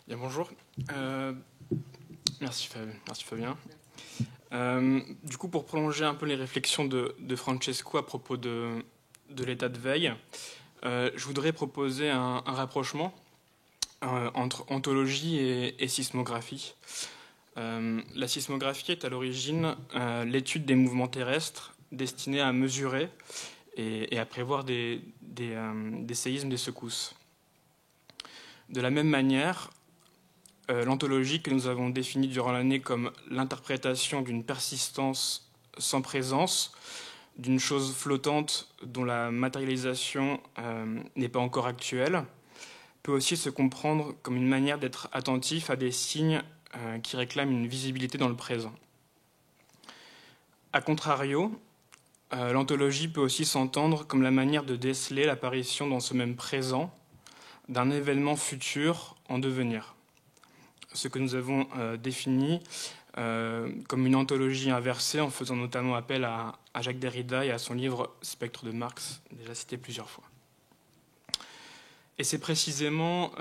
Bien, bonjour. Merci Fabien. Du coup, pour prolonger un peu les réflexions de Francesco à propos de l'état de veille, je voudrais proposer un rapprochement entre ontologie et sismographie. La sismographie est à l'origine l'étude des mouvements terrestres destinés à mesurer et à prévoir des séismes, des secousses. De la même manière, l'ontologie que nous avons définie durant l'année comme l'interprétation d'une persistance sans présence, d'une chose flottante dont la matérialisation n'est pas encore actuelle, peut aussi se comprendre comme une manière d'être attentif à des signes qui réclament une visibilité dans le présent. A contrario, l'ontologie peut aussi s'entendre comme la manière de déceler l'apparition dans ce même présent d'un événement futur en devenir. Ce que nous avons défini comme une ontologie inversée, en faisant notamment appel à Jacques Derrida et à son livre Spectre de Marx, déjà cité plusieurs fois. Et c'est précisément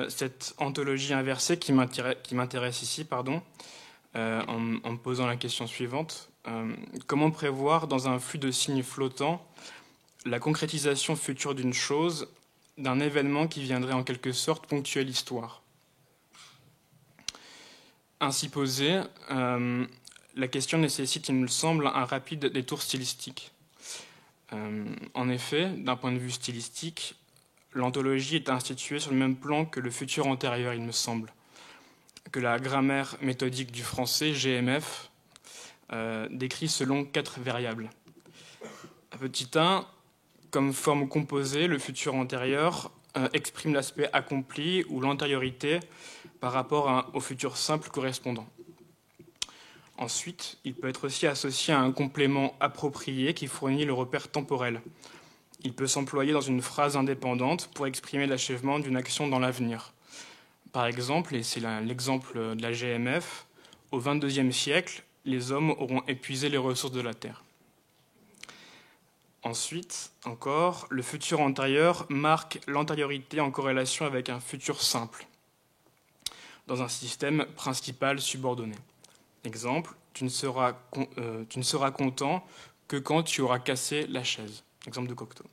cette ontologie inversée qui m'intéresse ici, en me posant la question suivante. Comment prévoir dans un flux de signes flottants la concrétisation future d'une chose, d'un événement qui viendrait en quelque sorte ponctuer l'histoire? Ainsi posée, la question nécessite, il me semble, un rapide détour stylistique. En effet, d'un point de vue stylistique, l'ontologie est instituée sur le même plan que le futur antérieur, il me semble, que la grammaire méthodique du français, GMF, décrit selon 4 variables. Petit 1, comme forme composée, le futur antérieur exprime l'aspect accompli ou l'antériorité par rapport au futur simple correspondant. Ensuite, il peut être aussi associé à un complément approprié qui fournit le repère temporel. Il peut s'employer dans une phrase indépendante pour exprimer l'achèvement d'une action dans l'avenir. Par exemple, et c'est l'exemple de la GMF, au XXIe siècle, les hommes auront épuisé les ressources de la Terre. Ensuite, encore, le futur antérieur marque l'antériorité en corrélation avec un futur simple, dans un système principal subordonné. Exemple, tu ne seras content que quand tu auras cassé la chaise. Exemple de Cocteau.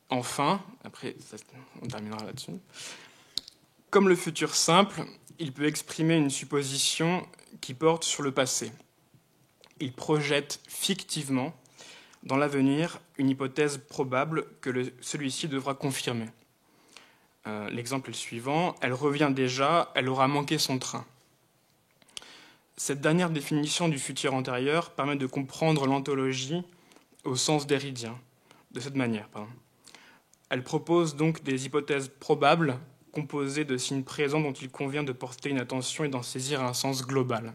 Enfin, après, on terminera là-dessus. Comme le futur simple, il peut exprimer une supposition qui porte sur le passé. Il projette fictivement dans l'avenir une hypothèse probable que celui-ci devra confirmer. L'exemple est le suivant. Elle revient déjà, elle aura manqué son train. Cette dernière définition du futur antérieur permet de comprendre l'ontologie au sens derridien, de cette manière. Elle propose donc des hypothèses probables composées de signes présents dont il convient de porter une attention et d'en saisir un sens global.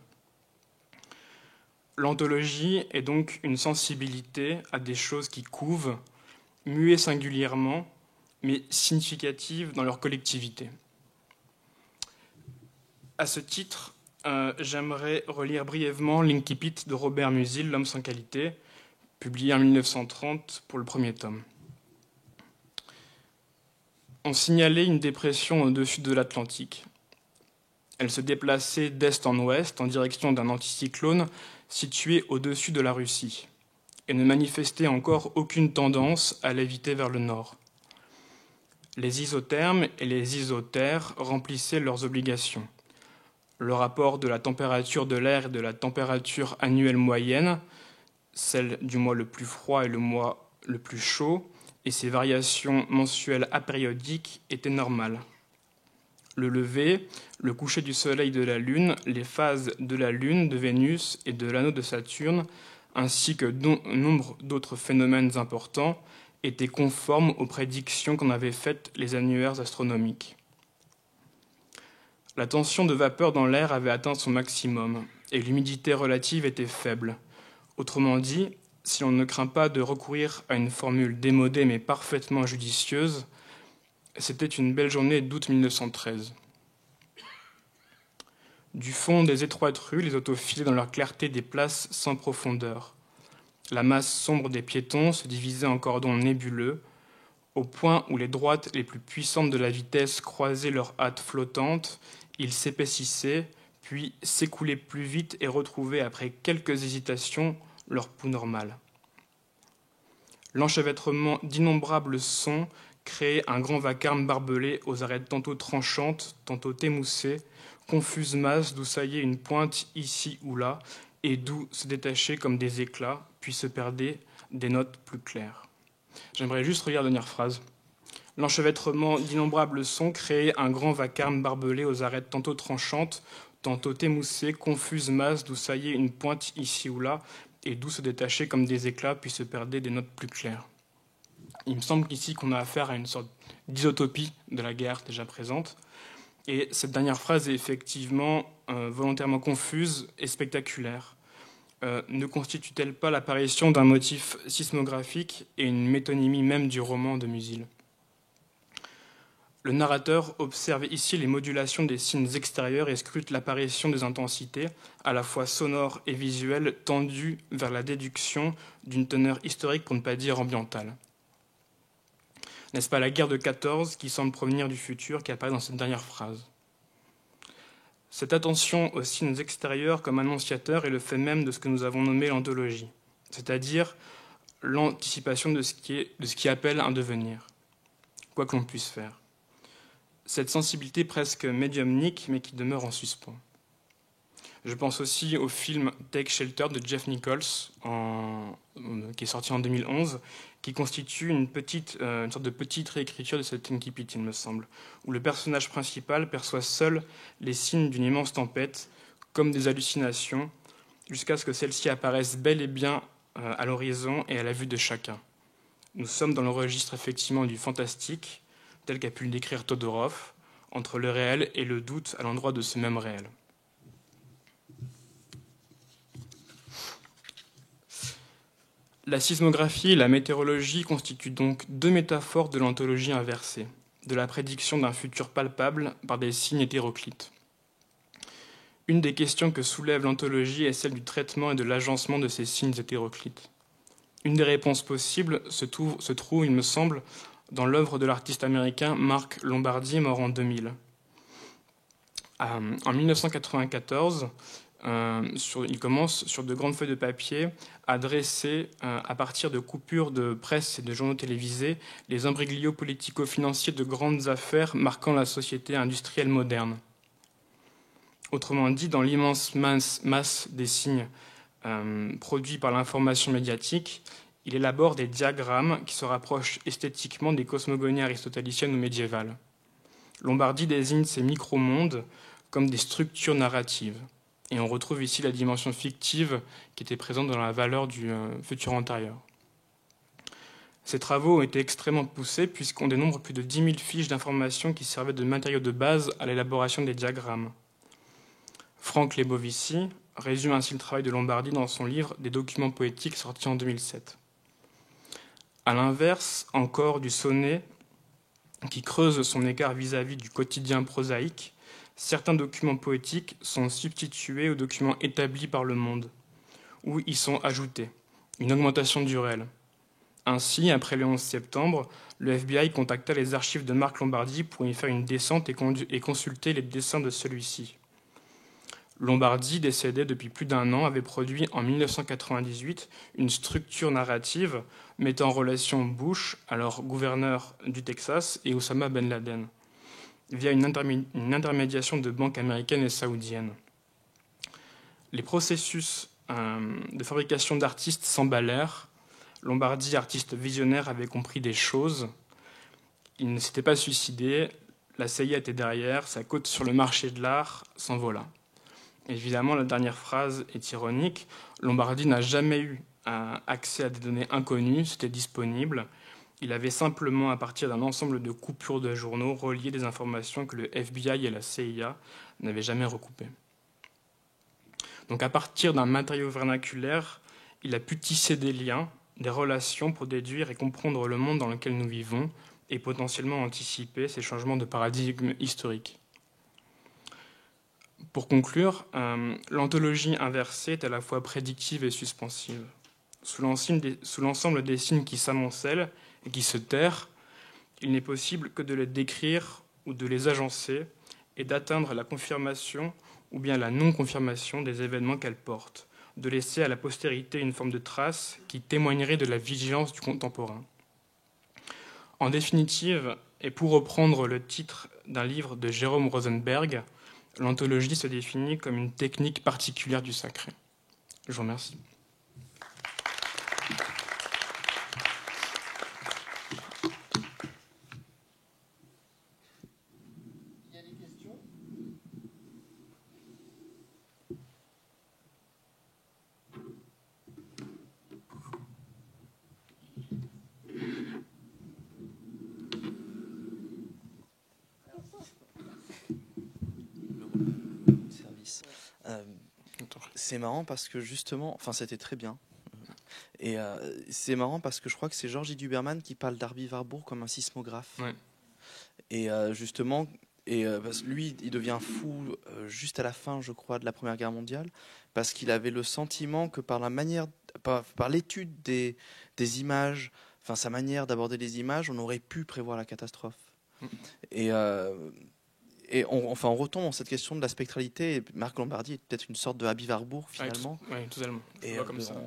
L'ontologie est donc une sensibilité à des choses qui couvent, muées singulièrement, mais significatives dans leur collectivité. À ce titre, j'aimerais relire brièvement l'Incipit de Robert Musil, L'homme sans qualité, publié en 1930 pour le premier tome. On signalait une dépression au-dessus de l'Atlantique. Elle se déplaçait d'est en ouest en direction d'un anticyclone situé au-dessus de la Russie et ne manifestait encore aucune tendance à l'éviter vers le nord. Les isothermes et les isotères remplissaient leurs obligations. Le rapport de la température de l'air et de la température annuelle moyenne, celle du mois le plus froid et le mois le plus chaud, et ses variations mensuelles apériodiques étaient normales. Le lever, le coucher du Soleil et de la Lune, les phases de la Lune, de Vénus et de l'anneau de Saturne, ainsi que nombre d'autres phénomènes importants, étaient conformes aux prédictions qu'en avaient faites les annuaires astronomiques. La tension de vapeur dans l'air avait atteint son maximum, et l'humidité relative était faible. Autrement dit, si on ne craint pas de recourir à une formule démodée mais parfaitement judicieuse, c'était une belle journée d'août 1913. Du fond des étroites rues, les autos filaient dans leur clarté des places sans profondeur. La masse sombre des piétons se divisait en cordons nébuleux. Au point où les droites les plus puissantes de la vitesse croisaient leurs hâtes flottantes, ils s'épaississaient, puis s'écoulaient plus vite et retrouvaient, après quelques hésitations, leur pouls normal. L'enchevêtrement d'innombrables sons créait un grand vacarme barbelé aux arêtes tantôt tranchantes, tantôt émoussées, confuse masse d'où saillait une pointe ici ou là, et d'où se détachaient comme des éclats, puis se perdaient des notes plus claires. J'aimerais juste relire la dernière phrase. L'enchevêtrement d'innombrables sons créait un grand vacarme barbelé aux arêtes tantôt tranchantes, tantôt émoussées, confuse masse d'où saillait une pointe ici ou là, et d'où se détachaient comme des éclats, puis se perdaient des notes plus claires. Il me semble qu'ici qu'on a affaire à une sorte d'isotopie de la guerre déjà présente, et cette dernière phrase est effectivement volontairement confuse et spectaculaire. Ne constitue-t-elle pas l'apparition d'un motif sismographique et une métonymie même du roman de Musil ? Le narrateur observe ici les modulations des signes extérieurs et scrute l'apparition des intensités, à la fois sonores et visuelles, tendues vers la déduction d'une teneur historique pour ne pas dire ambientale. N'est-ce pas la guerre de 14 qui semble provenir du futur qui apparaît dans cette dernière phrase ? Cette attention aux signes extérieurs comme annonciateurs est le fait même de ce que nous avons nommé l'anthologie, c'est-à-dire l'anticipation de ce qui appelle un devenir, quoi que l'on puisse faire. Cette sensibilité presque médiumnique, mais qui demeure en suspens. Je pense aussi au film Take Shelter de Jeff Nichols, qui est sorti en 2011, qui constitue une sorte de petite réécriture de cette incipit, il me semble, où le personnage principal perçoit seul les signes d'une immense tempête, comme des hallucinations, jusqu'à ce que celles-ci apparaissent bel et bien à l'horizon et à la vue de chacun. Nous sommes dans le registre effectivement du fantastique, tel qu'a pu le décrire Todorov, entre le réel et le doute à l'endroit de ce même réel. La sismographie et la météorologie constituent donc deux métaphores de l'anthologie inversée, de la prédiction d'un futur palpable par des signes hétéroclites. Une des questions que soulève l'anthologie est celle du traitement et de l'agencement de ces signes hétéroclites. Une des réponses possibles se trouve, il me semble, dans l'œuvre de l'artiste américain Marc Lombardi, mort en 2000. En 1994, il commence sur de grandes feuilles de papier à dresser, à partir de coupures de presse et de journaux télévisés, les imbroglios politico-financiers de grandes affaires marquant la société industrielle moderne. Autrement dit, dans l'immense masse des signes produits par l'information médiatique, il élabore des diagrammes qui se rapprochent esthétiquement des cosmogonies aristotéliciennes ou médiévales. Lombardi désigne ces micro-mondes comme des structures narratives. Et on retrouve ici la dimension fictive qui était présente dans la valeur du futur antérieur. Ces travaux ont été extrêmement poussés puisqu'on dénombre plus de 10 000 fiches d'informations qui servaient de matériaux de base à l'élaboration des diagrammes. Franck Lebovici résume ainsi le travail de Lombardi dans son livre « Des documents poétiques » sorti en 2007. À l'inverse encore du sonnet qui creuse son écart vis-à-vis du quotidien prosaïque, certains documents poétiques sont substitués aux documents établis par le monde, où ils sont ajoutés, une augmentation du réel. Ainsi, après le 11 septembre, le FBI contacta les archives de Marc Lombardi pour y faire une descente et consulter les dessins de celui-ci. Lombardi, décédé depuis plus d'un an, avait produit en 1998 une structure narrative mettant en relation Bush, alors gouverneur du Texas, et Osama Ben Laden, via une intermédiation de banques américaines et saoudiennes. Les processus de fabrication d'artistes s'emballèrent. Lombardi, artiste visionnaire, avait compris des choses. Il ne s'était pas suicidé. La CIA était derrière. Sa cote sur le marché de l'art s'envola. Évidemment, la dernière phrase est ironique. Lombardi n'a jamais eu accès à des données inconnues. C'était disponible. Il avait simplement, à partir d'un ensemble de coupures de journaux, relié des informations que le FBI et la CIA n'avaient jamais recoupées. Donc à partir d'un matériau vernaculaire, il a pu tisser des liens, des relations pour déduire et comprendre le monde dans lequel nous vivons et potentiellement anticiper ces changements de paradigme historique. Pour conclure, l'anthologie inversée est à la fois prédictive et suspensive. Sous l'ensemble des signes qui s'amoncellent et qui se terrent, il n'est possible que de les décrire ou de les agencer et d'atteindre la confirmation ou bien la non-confirmation des événements qu'elles portent, de laisser à la postérité une forme de trace qui témoignerait de la vigilance du contemporain. En définitive, et pour reprendre le titre d'un livre de Jérôme Rosenberg, l'anthologie se définit comme une technique particulière du sacré. Je vous remercie. Il y a des questions ? Service. C'est marrant parce que justement, enfin c'était très bien. Et c'est marrant parce que je crois que c'est Georges Duberman qui parle d'Arby Warburg comme un sismographe. Ouais. Et justement, parce que lui, il devient fou juste à la fin, je crois, de la Première Guerre mondiale, parce qu'il avait le sentiment que par la manière, par l'étude des images, enfin sa manière d'aborder les images, on aurait pu prévoir la catastrophe. Et on retombe dans cette question de la spectralité. Et Marc Lombardi est peut-être une sorte de Abby Warburg finalement. Oui, totalement. Et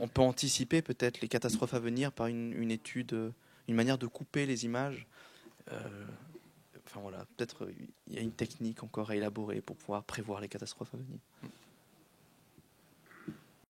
on peut anticiper peut-être les catastrophes à venir par une étude, une manière de couper les images. Enfin voilà, peut-être il y a une technique encore à élaborer pour pouvoir prévoir les catastrophes à venir.